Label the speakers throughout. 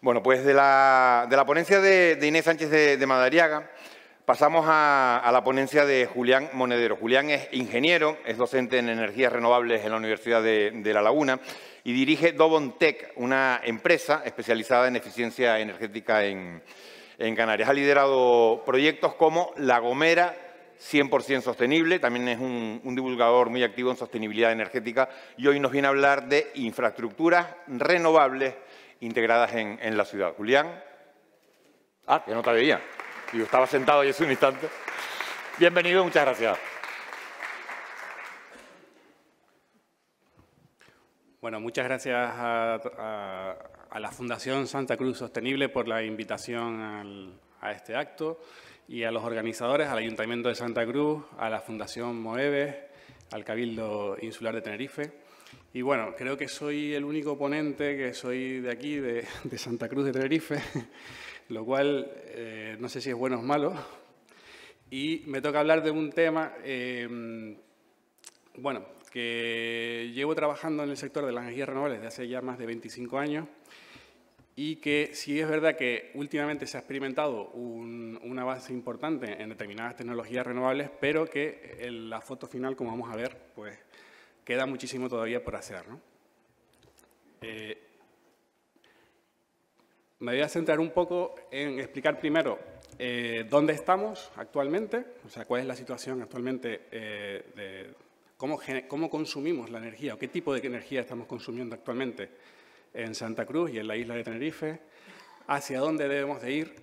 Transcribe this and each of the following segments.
Speaker 1: Bueno, pues de la ponencia de Inés Sánchez de Madariaga pasamos a la ponencia de Julián Monedero. Julián es ingeniero, es docente en energías renovables en la Universidad de La Laguna y dirige Dobontech, una empresa especializada en eficiencia energética en Canarias. Ha liderado proyectos como La Gomera, 100% sostenible, también es un divulgador muy activo en sostenibilidad energética y hoy nos viene a hablar de infraestructuras renovables integradas en la ciudad. Julián. Que no te veía. Yo estaba sentado ahí hace un instante. Bienvenido, muchas gracias.
Speaker 2: Bueno, muchas gracias a la Fundación Santa Cruz Sostenible por la invitación a este acto y a los organizadores, al Ayuntamiento de Santa Cruz, a la Fundación Moeves, al Cabildo Insular de Tenerife. Y bueno, creo que soy el único ponente que soy de aquí, de Santa Cruz de Tenerife, lo cual no sé si es bueno o malo. Y me toca hablar de un tema, que llevo trabajando en el sector de las energías renovables desde hace ya más de 25 años y que sí es verdad que últimamente se ha experimentado un avance importante en determinadas tecnologías renovables, pero que en la foto final, como vamos a ver, pues queda muchísimo todavía por hacer, ¿no? Me voy a centrar un poco en explicar primero dónde estamos actualmente, o sea, cuál es la situación actualmente de cómo consumimos la energía o qué tipo de energía estamos consumiendo actualmente en Santa Cruz y en la isla de Tenerife, hacia dónde debemos de ir,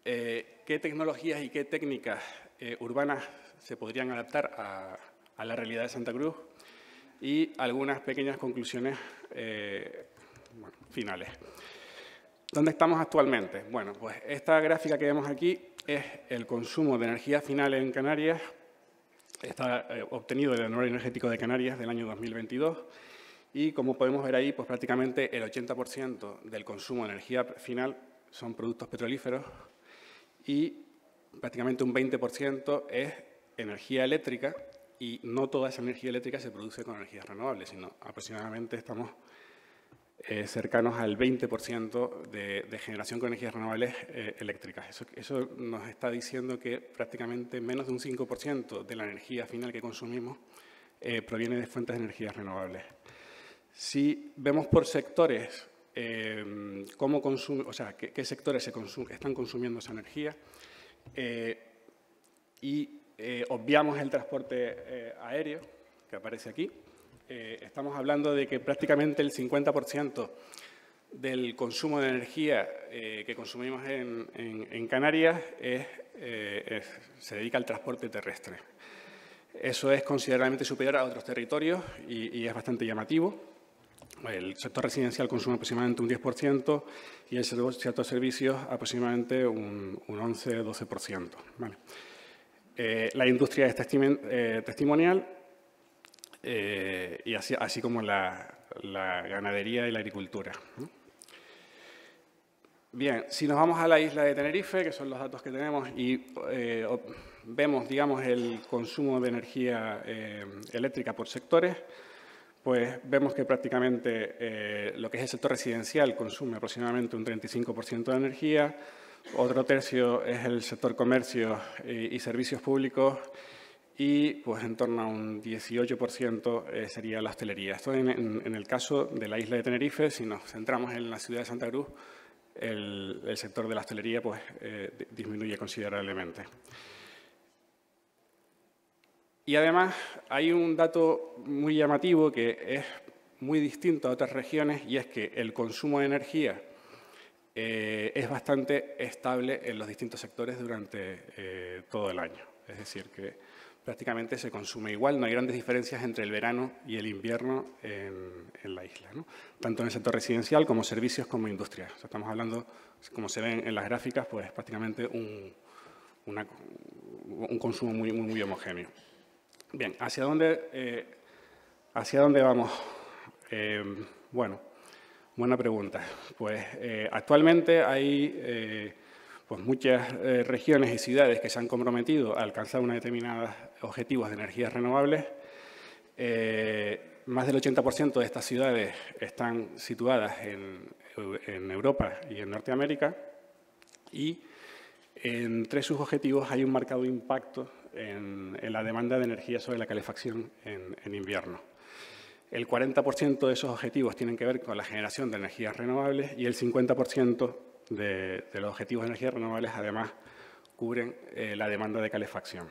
Speaker 2: qué tecnologías y qué técnicas urbanas se podrían adaptar a la realidad de Santa Cruz y algunas pequeñas conclusiones finales. ¿Dónde estamos actualmente? Bueno, pues esta gráfica que vemos aquí es el consumo de energía final en Canarias. Está obtenido del Anuario Energético de Canarias del año 2022 y, como podemos ver ahí, pues prácticamente el 80% del consumo de energía final son productos petrolíferos y prácticamente un 20% es energía eléctrica y no toda esa energía eléctrica se produce con energías renovables, sino aproximadamente estamos cercanos al 20% de generación con energías renovables eléctricas. Eso nos está diciendo que prácticamente menos de un 5% de la energía final que consumimos proviene de fuentes de energías renovables. Si vemos por sectores cómo consume, o sea, qué sectores están consumiendo esa energía y obviamos el transporte aéreo que aparece aquí, estamos hablando de que prácticamente el 50% del consumo de energía que consumimos en Canarias se dedica al transporte terrestre. Eso es considerablemente superior a otros territorios y es bastante llamativo. El sector residencial consume aproximadamente un 10% y el sector servicios aproximadamente un 11-12%. Vale. La industria es testimonial y así como la ganadería y la agricultura. Bien, si nos vamos a la isla de Tenerife, que son los datos que tenemos, y vemos, digamos, el consumo de energía eléctrica por sectores, pues vemos que prácticamente lo que es el sector residencial consume aproximadamente un 35% de energía, otro tercio es el sector comercio y servicios públicos y pues en torno a un 18% sería la hostelería. Esto en el caso de la isla de Tenerife. Si nos centramos en la ciudad de Santa Cruz, el sector de la hostelería pues, disminuye considerablemente. Y además hay un dato muy llamativo que es muy distinto a otras regiones y es que el consumo de energía es bastante estable en los distintos sectores durante todo el año. Es decir, que prácticamente se consume igual, no hay grandes diferencias entre el verano y el invierno en la isla, ¿no? Tanto en el sector residencial como servicios como industria. O sea, estamos hablando, como se ven en las gráficas, pues prácticamente un consumo muy homogéneo. Bien, ¿hacia dónde vamos? Bueno, buena pregunta. Pues actualmente hay pues muchas regiones y ciudades que se han comprometido a alcanzar unos determinados objetivos de energías renovables. más del 80% de estas ciudades están situadas en Europa y en Norteamérica, y entre sus objetivos hay un marcado impacto en la demanda de energía sobre la calefacción en invierno. El 40% de esos objetivos tienen que ver con la generación de energías renovables y el 50% de los objetivos de energías renovables además cubren la demanda de calefacción.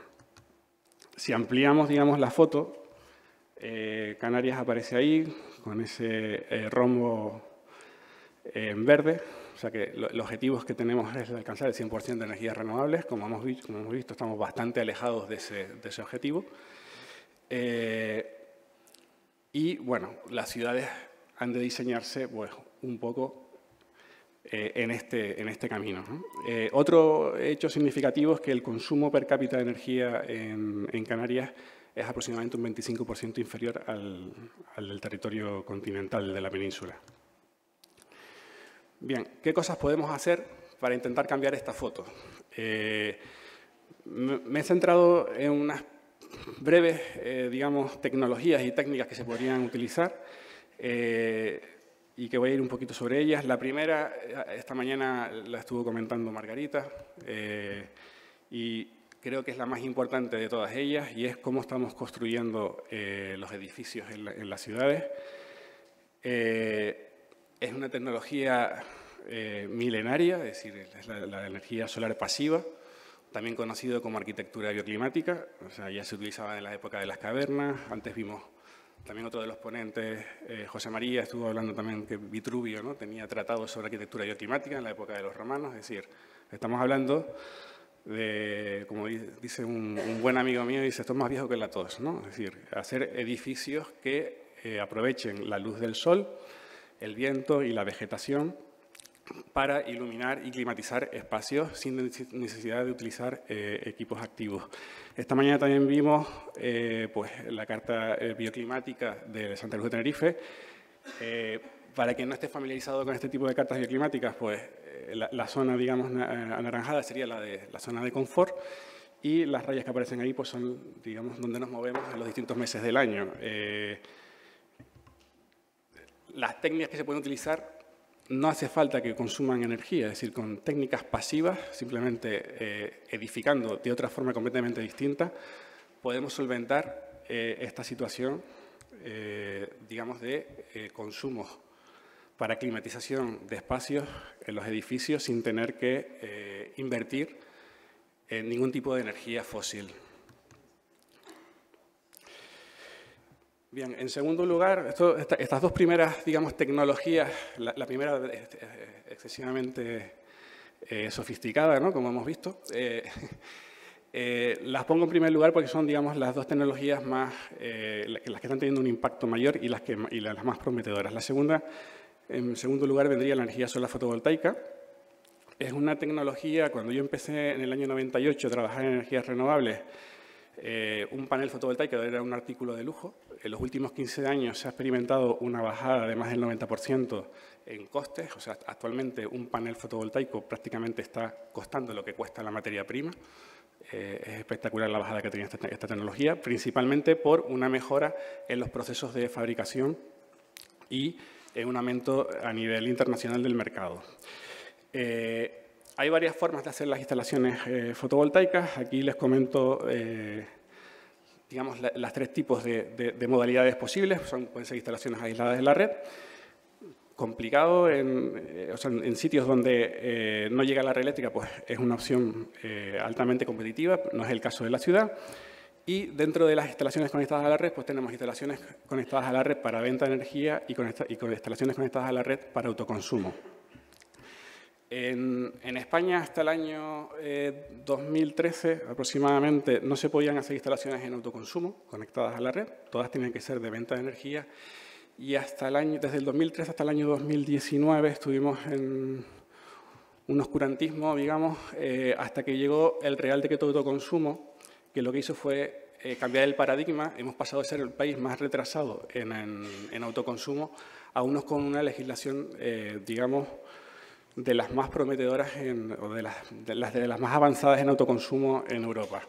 Speaker 2: Si ampliamos, digamos, la foto, Canarias aparece ahí con ese rombo en verde. O sea que los objetivos que tenemos es alcanzar el 100% de energías renovables. Como hemos visto, estamos bastante alejados de ese objetivo. Y, bueno, las ciudades han de diseñarse pues, un poco en este camino, ¿no? Otro hecho significativo es que el consumo per cápita de energía en Canarias es aproximadamente un 25% inferior al del territorio continental de la península. Bien, ¿qué cosas podemos hacer para intentar cambiar esta foto? Me he centrado en unas breves, digamos, tecnologías y técnicas que se podrían utilizar y que voy a ir un poquito sobre ellas. La primera, esta mañana la estuvo comentando Margarita y creo que es la más importante de todas ellas, y es cómo estamos construyendo los edificios en las ciudades. Es una tecnología milenaria, es decir, es la energía solar pasiva, también conocido como arquitectura bioclimática. O sea, ya se utilizaba en la época de las cavernas. Antes vimos también otro de los ponentes, José María, estuvo hablando también que Vitruvio, ¿no?, tenía tratados sobre arquitectura bioclimática en la época de los romanos. Es decir, estamos hablando de, como dice un buen amigo mío, dice, esto es más viejo que la tos, ¿no? Es decir, hacer edificios que aprovechen la luz del sol, el viento y la vegetación para iluminar y climatizar espacios sin necesidad de utilizar equipos activos. Esta mañana también vimos pues, la Carta Bioclimática de Santa Cruz de Tenerife. Para quien no esté familiarizado con este tipo de cartas bioclimáticas, pues la zona, digamos, anaranjada sería la zona de confort, y las rayas que aparecen ahí pues, son, digamos, donde nos movemos en los distintos meses del año. Las técnicas que se pueden utilizar no hace falta que consuman energía, es decir, con técnicas pasivas, simplemente edificando de otra forma completamente distinta, podemos solventar esta situación, digamos, de consumo para climatización de espacios en los edificios sin tener que invertir en ningún tipo de energía fósil. Bien, en segundo lugar, estas dos primeras, digamos, tecnologías, la primera excesivamente sofisticada, ¿no?, como hemos visto, las pongo en primer lugar porque son, digamos, las dos tecnologías más, las que están teniendo un impacto mayor y las más prometedoras. La segunda, en segundo lugar, vendría la energía solar fotovoltaica. Es una tecnología, cuando yo empecé en el año 98 a trabajar en energías renovables, un panel fotovoltaico era un artículo de lujo. En los últimos 15 años se ha experimentado una bajada de más del 90% en costes. O sea, actualmente un panel fotovoltaico prácticamente está costando lo que cuesta la materia prima. Es espectacular la bajada que tiene esta tecnología, principalmente por una mejora en los procesos de fabricación y un aumento a nivel internacional del mercado. Hay varias formas de hacer las instalaciones fotovoltaicas. Aquí les comento, digamos, las tres tipos de modalidades posibles. Pueden ser instalaciones aisladas de la red, complicado, o sea, en sitios donde no llega la red eléctrica, pues es una opción altamente competitiva, no es el caso de la ciudad. Y dentro de las instalaciones conectadas a la red, pues tenemos instalaciones conectadas a la red para venta de energía y con instalaciones conectadas a la red para autoconsumo. En España, hasta el año 2013 aproximadamente, no se podían hacer instalaciones en autoconsumo conectadas a la red, todas tenían que ser de venta de energía, y desde el 2013 hasta el año 2019 estuvimos en un oscurantismo, digamos, hasta que llegó el Real Decreto de Autoconsumo, que lo que hizo fue cambiar el paradigma. Hemos pasado de ser el país más retrasado en autoconsumo a unos con una legislación, digamos, de las más prometedoras o de las más avanzadas en autoconsumo en Europa.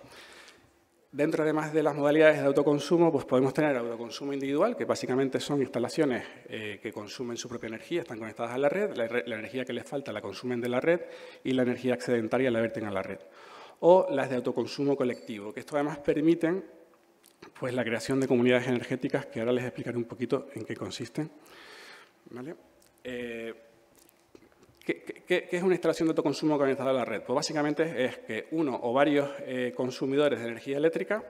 Speaker 2: Dentro, además de las modalidades de autoconsumo, pues podemos tener autoconsumo individual, que básicamente son instalaciones que consumen su propia energía, están conectadas a la red, la energía que les falta la consumen de la red y la energía excedentaria la verten a la red. O las de autoconsumo colectivo, que esto además permiten pues, la creación de comunidades energéticas, que ahora les explicaré un poquito en qué consisten. ¿Vale? ¿Qué es una instalación de autoconsumo conectada a la red? Pues básicamente es que uno o varios consumidores de energía eléctrica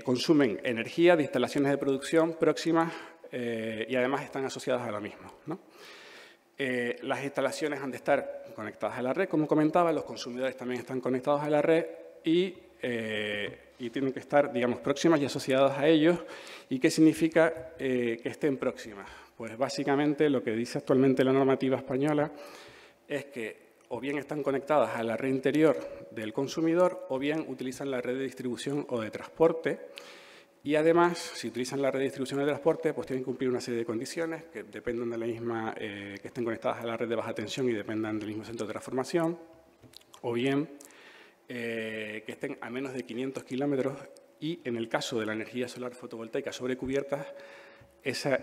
Speaker 2: consumen energía de instalaciones de producción próximas y además están asociadas a la misma, ¿no? Las instalaciones han de estar conectadas a la red, como comentaba, los consumidores también están conectados a la red y tienen que estar, digamos, próximas y asociadas a ellos. ¿Y qué significa que estén próximas? Pues básicamente lo que dice actualmente la normativa española es que o bien están conectadas a la red interior del consumidor o bien utilizan la red de distribución o de transporte. Y además, si utilizan la red de distribución o de transporte, pues tienen que cumplir una serie de condiciones que dependan de la misma, que estén conectadas a la red de baja tensión y dependan del mismo centro de transformación, o bien que estén a menos de 500 kilómetros y, en el caso de la energía solar fotovoltaica sobre cubiertas, esa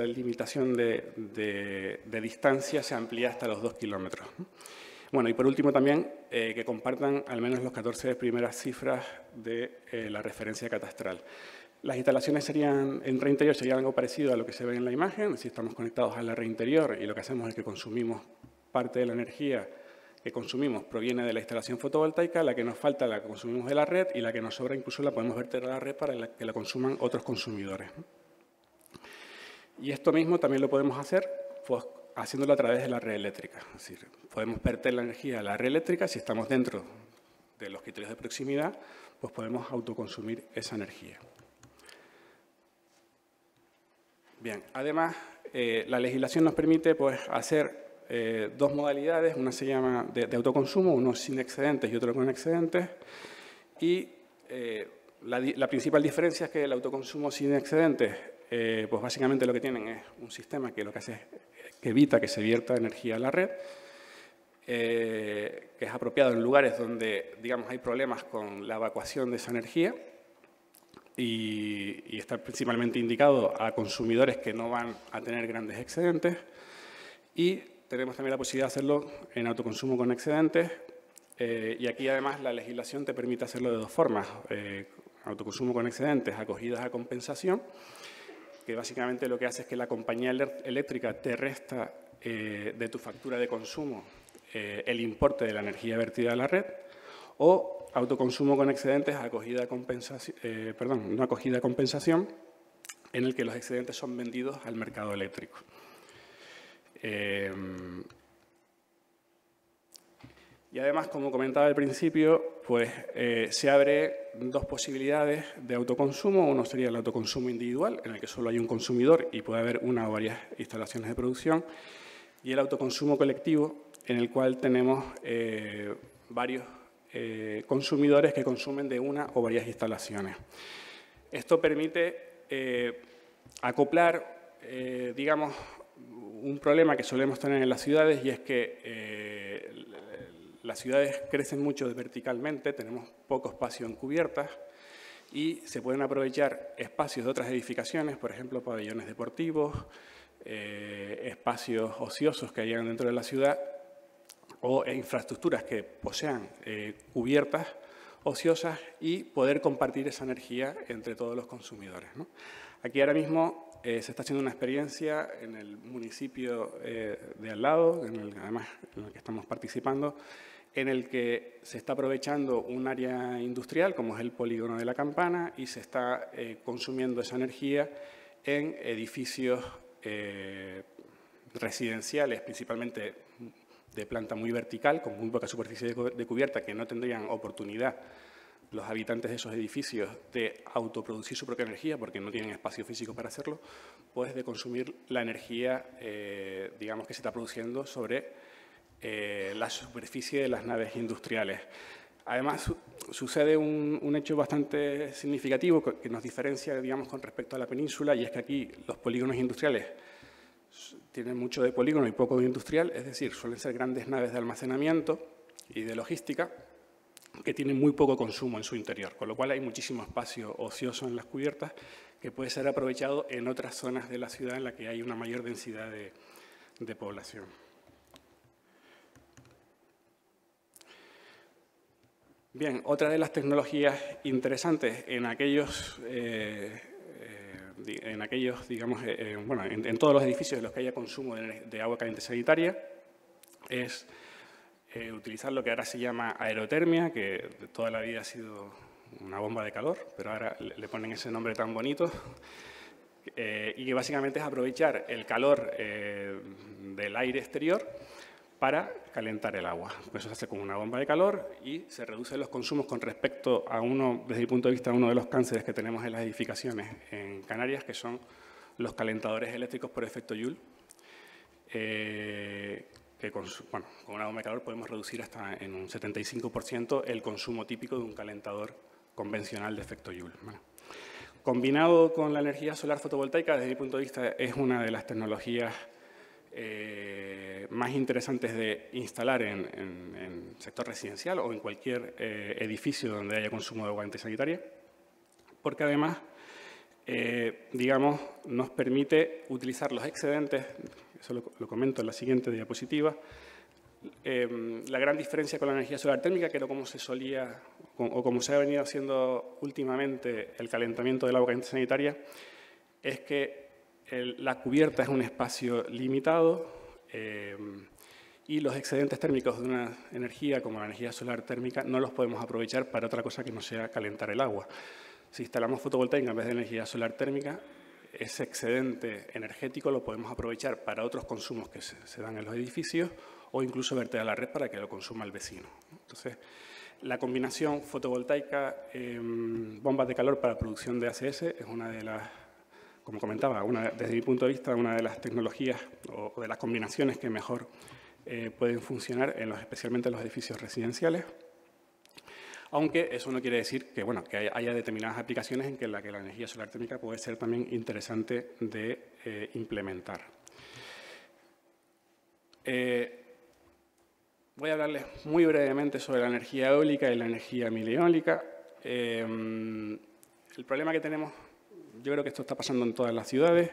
Speaker 2: limitación de distancia se amplía hasta los 2 kilómetros. Bueno, y por último también que compartan al menos los 14 primeras cifras de la referencia catastral. Las instalaciones serían, en red interior serían algo parecido a lo que se ve en la imagen, si estamos conectados a la red interior y lo que hacemos es que consumimos parte de la energía que consumimos proviene de la instalación fotovoltaica, la que nos falta la consumimos de la red y la que nos sobra incluso la podemos verter a la red para que la consuman otros consumidores. Y esto mismo también lo podemos hacer pues, haciéndolo a través de la red eléctrica. Es decir, podemos verter la energía a la red eléctrica, si estamos dentro de los criterios de proximidad, pues podemos autoconsumir esa energía. Bien, además, la legislación nos permite pues, hacer dos modalidades, una se llama de autoconsumo, uno sin excedentes y otro con excedentes, y la principal diferencia es que el autoconsumo sin excedentes, pues básicamente lo que tienen es un sistema que lo que hace es que evita que se vierta energía a la red, que es apropiado en lugares donde, digamos, hay problemas con la evacuación de esa energía y está principalmente indicado a consumidores que no van a tener grandes excedentes. Y tenemos también la posibilidad de hacerlo en autoconsumo con excedentes y aquí además la legislación te permite hacerlo de dos formas. Autoconsumo con excedentes acogidas a compensación, que básicamente lo que hace es que la compañía eléctrica te resta de tu factura de consumo el importe de la energía vertida a la red, o autoconsumo con excedentes acogida a compensación, no acogida a compensación, en el que los excedentes son vendidos al mercado eléctrico. Y además, como comentaba al principio, pues se abre dos posibilidades de autoconsumo. Uno sería el autoconsumo individual, en el que solo hay un consumidor y puede haber una o varias instalaciones de producción. Y el autoconsumo colectivo, en el cual tenemos varios consumidores que consumen de una o varias instalaciones. Esto permite acoplar, digamos, un problema que solemos tener en las ciudades, y es que las ciudades crecen mucho verticalmente, tenemos poco espacio en cubiertas y se pueden aprovechar espacios de otras edificaciones, por ejemplo, pabellones deportivos, espacios ociosos que hayan dentro de la ciudad o infraestructuras que posean cubiertas ociosas y poder compartir esa energía entre todos los consumidores, ¿no? Aquí ahora mismo se está haciendo una experiencia en el municipio de al lado, además en el que estamos participando, en el que se está aprovechando un área industrial, como es el polígono de La Campana, y se está consumiendo esa energía en edificios residenciales, principalmente de planta muy vertical, con muy poca superficie de cubierta, que no tendrían oportunidad los habitantes de esos edificios de autoproducir su propia energía, porque no tienen espacio físico para hacerlo, pues de consumir la energía, digamos, que se está produciendo sobre la superficie de las naves industriales. Además, sucede un hecho bastante significativo que nos diferencia, digamos, con respecto a la península, y es que aquí los polígonos industriales tienen mucho de polígono y poco de industrial, es decir, suelen ser grandes naves de almacenamiento y de logística, que tienen muy poco consumo en su interior, con lo cual hay muchísimo espacio ocioso en las cubiertas que puede ser aprovechado en otras zonas de la ciudad en la que hay una mayor densidad de población. Bien, otra de las tecnologías interesantes en todos los edificios en los que haya consumo de agua caliente sanitaria es utilizar lo que ahora se llama aerotermia, que toda la vida ha sido una bomba de calor, pero ahora le ponen ese nombre tan bonito, y que básicamente es aprovechar el calor del aire exterior para calentar el agua. Eso se hace con una bomba de calor y se reducen los consumos con respecto a desde mi punto de vista, uno de los cánceres que tenemos en las edificaciones en Canarias, que son los calentadores eléctricos por efecto Joule, con una bomba de calor podemos reducir hasta en un 75% el consumo típico de un calentador convencional de efecto Joule. Bueno, combinado con la energía solar fotovoltaica, desde mi punto de vista, es una de las tecnologías más interesantes de instalar en sector residencial o en cualquier edificio donde haya consumo de agua caliente sanitaria, porque además, nos permite utilizar los excedentes, eso lo comento en la siguiente diapositiva. La gran diferencia con la energía solar térmica, que era como se solía o como se ha venido haciendo últimamente el calentamiento del agua caliente sanitaria, es que la cubierta es un espacio limitado y los excedentes térmicos de una energía como la energía solar térmica no los podemos aprovechar para otra cosa que no sea calentar el agua. Si instalamos fotovoltaica en vez de energía solar térmica, ese excedente energético lo podemos aprovechar para otros consumos que se dan en los edificios o incluso verter a la red para que lo consuma el vecino. Entonces, la combinación fotovoltaica, bombas de calor para producción de ACS es una de las, como comentaba, desde mi punto de vista, una de las tecnologías o de las combinaciones que mejor pueden funcionar, especialmente en los edificios residenciales. Aunque eso no quiere decir que, que haya determinadas aplicaciones en que la energía solar térmica puede ser también interesante de implementar. Voy a hablarles muy brevemente sobre la energía eólica y la energía milieólica. El problema que tenemos, yo creo que esto está pasando en todas las ciudades,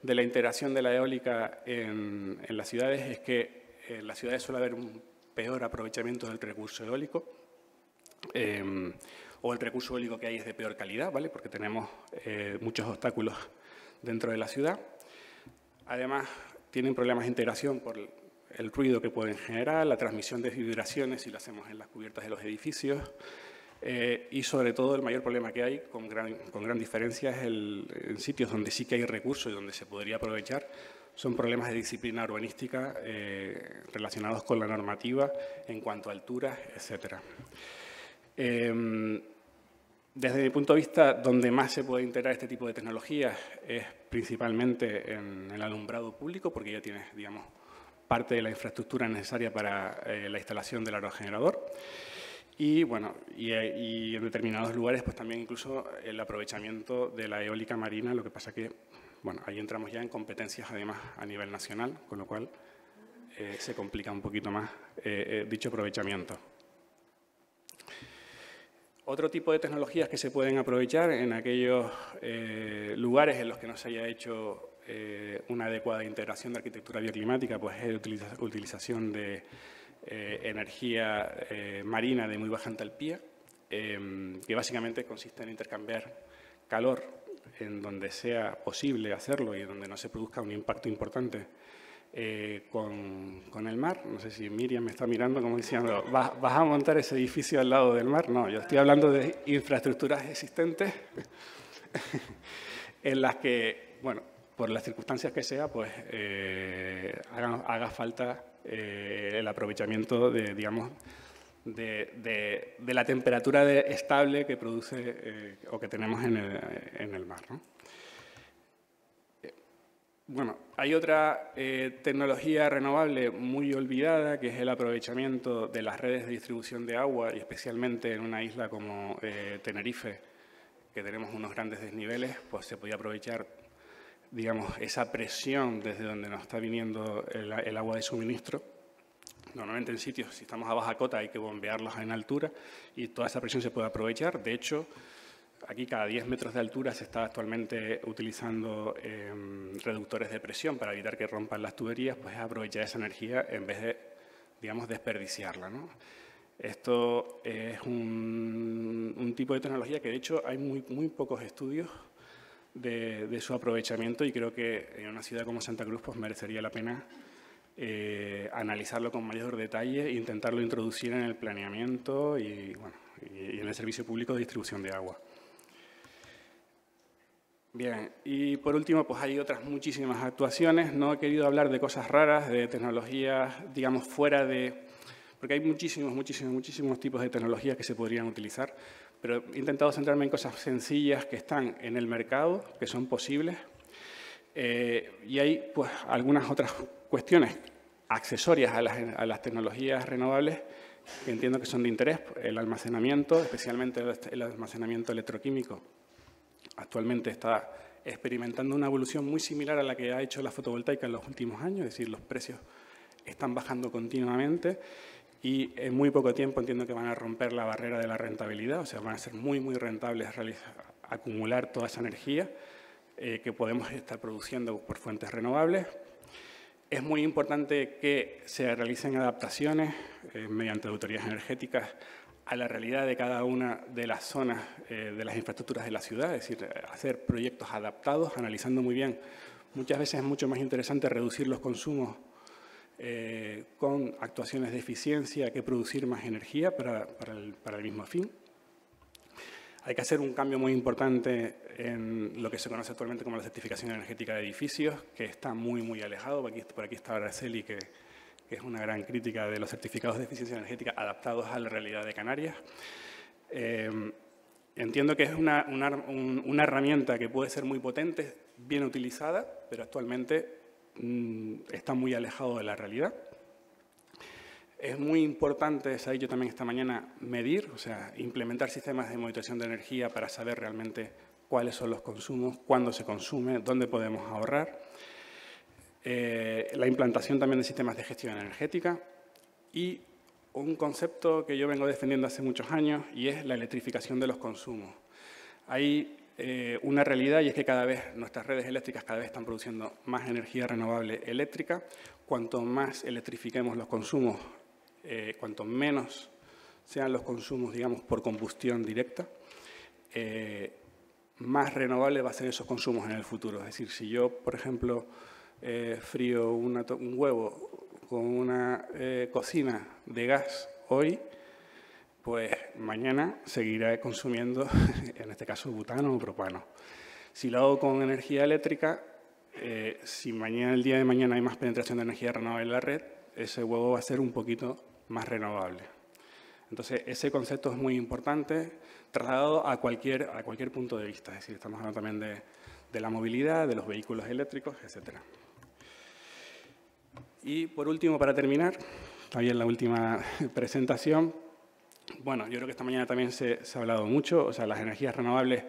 Speaker 2: de la integración de la eólica en las ciudades, es que en las ciudades suele haber un peor aprovechamiento del recurso eólico. O el recurso eólico que hay es de peor calidad, ¿vale? Porque tenemos muchos obstáculos dentro de la ciudad. Además, tienen problemas de integración por el ruido que pueden generar, la transmisión de vibraciones si lo hacemos en las cubiertas de los edificios y, sobre todo, el mayor problema que hay, con gran diferencia, es en sitios donde sí que hay recursos y donde se podría aprovechar, son problemas de disciplina urbanística relacionados con la normativa en cuanto a alturas, etcétera. Desde mi punto de vista, donde más se puede integrar este tipo de tecnologías es principalmente en el alumbrado público, porque ya tienes, parte de la infraestructura necesaria para la instalación del aerogenerador. Y, y en determinados lugares, pues también incluso el aprovechamiento de la eólica marina, lo que pasa que, ahí entramos ya en competencias, además, a nivel nacional, con lo cual se complica un poquito más dicho aprovechamiento. Otro tipo de tecnologías que se pueden aprovechar en aquellos lugares en los que no se haya hecho una adecuada integración de arquitectura bioclimática, pues es la utilización de energía marina de muy baja entalpía, que básicamente consiste en intercambiar calor en donde sea posible hacerlo y en donde no se produzca un impacto importante con el mar. No sé si Miriam me está mirando como diciendo, ¿vas a montar ese edificio al lado del mar? No, yo estoy hablando de infraestructuras existentes en las que, por las circunstancias que sea, pues haga falta el aprovechamiento de la temperatura estable que produce o que tenemos en el mar, ¿no? Hay otra tecnología renovable muy olvidada, que es el aprovechamiento de las redes de distribución de agua, y especialmente en una isla como Tenerife, que tenemos unos grandes desniveles, pues se podía aprovechar, esa presión desde donde nos está viniendo el agua de suministro Normalmente en sitios, si estamos a baja cota, hay que bombearlos en altura y toda esa presión se puede aprovechar. De hecho, aquí cada 10 metros de altura se está actualmente utilizando reductores de presión para evitar que rompan las tuberías, pues es aprovechar esa energía en vez de, digamos, desperdiciarla, ¿no? Esto es un tipo de tecnología que, de hecho, hay muy pocos estudios de su aprovechamiento y creo que en una ciudad como Santa Cruz pues merecería la pena analizarlo con mayor detalle e intentarlo introducir en el planeamiento y, bueno, y en el servicio público de distribución de agua. Bien, y por último, pues hay otras muchísimas actuaciones. No he querido hablar de cosas raras, de tecnologías, digamos, fuera de... Porque hay muchísimos tipos de tecnologías que se podrían utilizar, pero he intentado centrarme en cosas sencillas que están en el mercado, que son posibles, y hay pues algunas otras cuestiones accesorias a las tecnologías renovables que entiendo que son de interés. El almacenamiento, especialmente el almacenamiento electroquímico, actualmente está experimentando una evolución muy similar a la que ha hecho la fotovoltaica en los últimos años, es decir, los precios están bajando continuamente y en muy poco tiempo entiendo que van a romper la barrera de la rentabilidad, o sea, van a ser muy rentables acumular toda esa energía que podemos estar produciendo por fuentes renovables. Es muy importante que se realicen adaptaciones mediante auditorías energéticas a la realidad de cada una de las zonas de las infraestructuras de la ciudad, es decir, hacer proyectos adaptados, analizando muy bien. Muchas veces es mucho más interesante reducir los consumos con actuaciones de eficiencia que producir más energía para el mismo fin. Hay que hacer un cambio muy importante en lo que se conoce actualmente como la certificación energética de edificios, que está muy alejado. Por aquí está Araceli, que es una gran crítica de los certificados de eficiencia energética adaptados a la realidad de Canarias. Entiendo que es una herramienta que puede ser muy potente, bien utilizada, pero actualmente está muy alejado de la realidad. Es muy importante, se ha dicho también esta mañana, medir, o sea, implementar sistemas de monitorización de energía para saber realmente cuáles son los consumos, cuándo se consume, dónde podemos ahorrar. La implantación también de sistemas de gestión energética y un concepto que yo vengo defendiendo hace muchos años y es la electrificación de los consumos. Hay una realidad y es que cada vez nuestras redes eléctricas cada vez están produciendo más energía renovable eléctrica. Cuanto más electrifiquemos los consumos, cuanto menos sean los consumos, digamos, por combustión directa, más renovable va a ser esos consumos en el futuro. Es decir, si yo, por ejemplo, frío un huevo con una cocina de gas hoy, pues mañana seguirá consumiendo, en este caso, butano o propano. Si lo hago con energía eléctrica, si el día de mañana hay más penetración de energía renovable en la red, ese huevo va a ser un poquito más renovable. Entonces, ese concepto es muy importante, trasladado a cualquier punto de vista. Es decir, estamos hablando también de la movilidad, de los vehículos eléctricos, etc. Y, por último, para terminar, también la última presentación. Bueno, yo creo que esta mañana también se ha hablado mucho. O sea, las energías renovables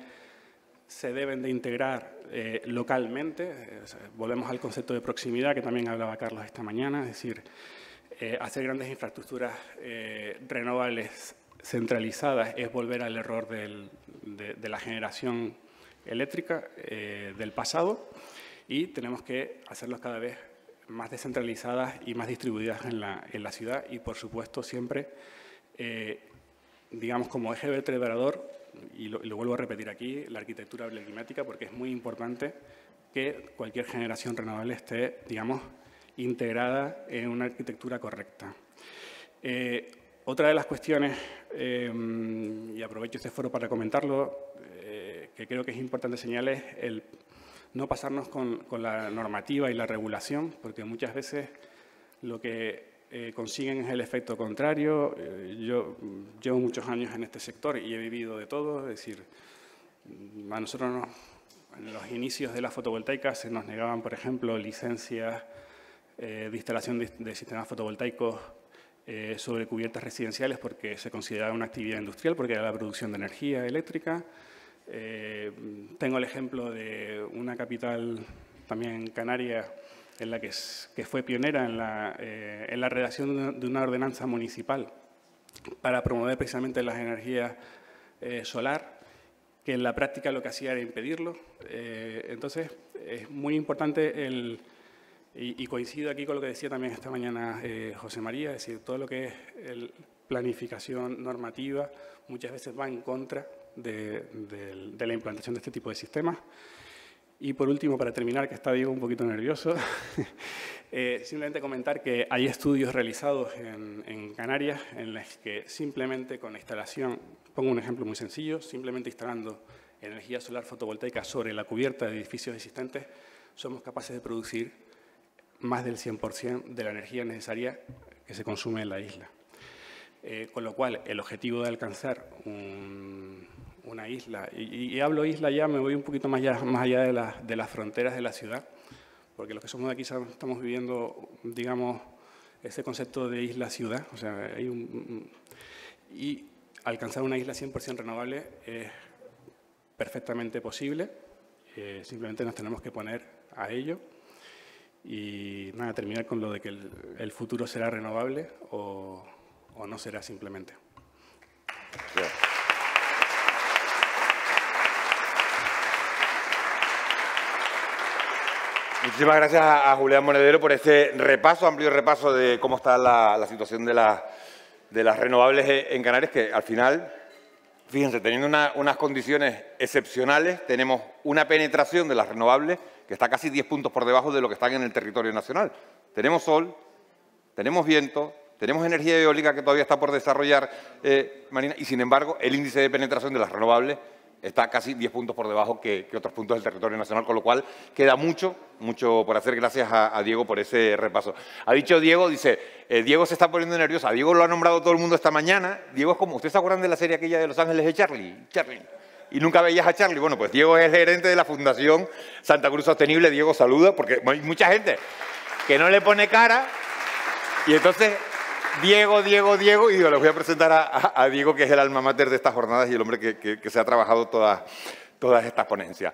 Speaker 2: se deben de integrar localmente. Volvemos al concepto de proximidad que también hablaba Carlos esta mañana. Es decir, hacer grandes infraestructuras renovables centralizadas es volver al error de la generación eléctrica del pasado y tenemos que hacerlos cada vez más descentralizadas y más distribuidas en la ciudad y, por supuesto, siempre, digamos, como eje vertebrador, y lo vuelvo a repetir aquí, la arquitectura climática, porque es muy importante que cualquier generación renovable esté, digamos, integrada en una arquitectura correcta. Otra de las cuestiones, y aprovecho este foro para comentarlo, que creo que es importante señalar es el no pasarnos con la normativa y la regulación, porque muchas veces lo que consiguen es el efecto contrario. Yo llevo muchos años en este sector y he vivido de todo, es decir, a nosotros en los inicios de la fotovoltaica se nos negaban, por ejemplo, licencias de instalación de sistemas fotovoltaicos sobre cubiertas residenciales porque se consideraba una actividad industrial, porque era la producción de energía eléctrica. Tengo el ejemplo de una capital también canaria en la que fue pionera en la redacción de una ordenanza municipal para promover precisamente las energías solar, que en la práctica lo que hacía era impedirlo. Entonces, es muy importante y coincido aquí con lo que decía también esta mañana José María, es decir, todo lo que es planificación normativa muchas veces va en contra de la implantación de este tipo de sistemas. Y por último, para terminar, que está Diego un poquito nervioso, simplemente comentar que hay estudios realizados en Canarias en los que simplemente con la instalación, pongo un ejemplo muy sencillo, simplemente instalando energía solar fotovoltaica sobre la cubierta de edificios existentes, somos capaces de producir más del 100% de la energía necesaria que se consume en la isla. Con lo cual, el objetivo de alcanzar una isla, y hablo isla ya, me voy un poquito más allá de las fronteras de la ciudad, porque los que somos de aquí estamos viviendo, digamos, ese concepto de isla-ciudad, o sea, y alcanzar una isla 100% renovable es perfectamente posible, simplemente nos tenemos que poner a ello. Y nada, terminar con lo de que el futuro será renovable o no será simplemente.
Speaker 1: Bien. Muchísimas gracias a Julián Monedero por este repaso, amplio repaso de cómo está la situación de las renovables en Canarias, que al final, fíjense, teniendo unas condiciones excepcionales, tenemos una penetración de las renovables que está casi 10 puntos por debajo de lo que están en el territorio nacional. Tenemos sol, tenemos viento, tenemos energía eólica que todavía está por desarrollar, Marina, y sin embargo el índice de penetración de las renovables está casi 10 puntos por debajo que otros puntos del territorio nacional, con lo cual queda mucho por hacer. Gracias a Diego por ese repaso. Ha dicho Diego, dice, Diego se está poniendo nervioso. A Diego lo ha nombrado todo el mundo esta mañana. Diego es como, ¿ustedes se acuerdan de la serie aquella de Los Ángeles de Charlie? Y nunca veías a Charlie. Bueno, pues Diego es el gerente de la Fundación Santa Cruz Sostenible. Diego, saluda, porque hay mucha gente que no le pone cara. Y entonces, Diego, y digo, les voy a presentar a Diego, que es el alma mater de estas jornadas y el hombre que se ha trabajado todas estas ponencias.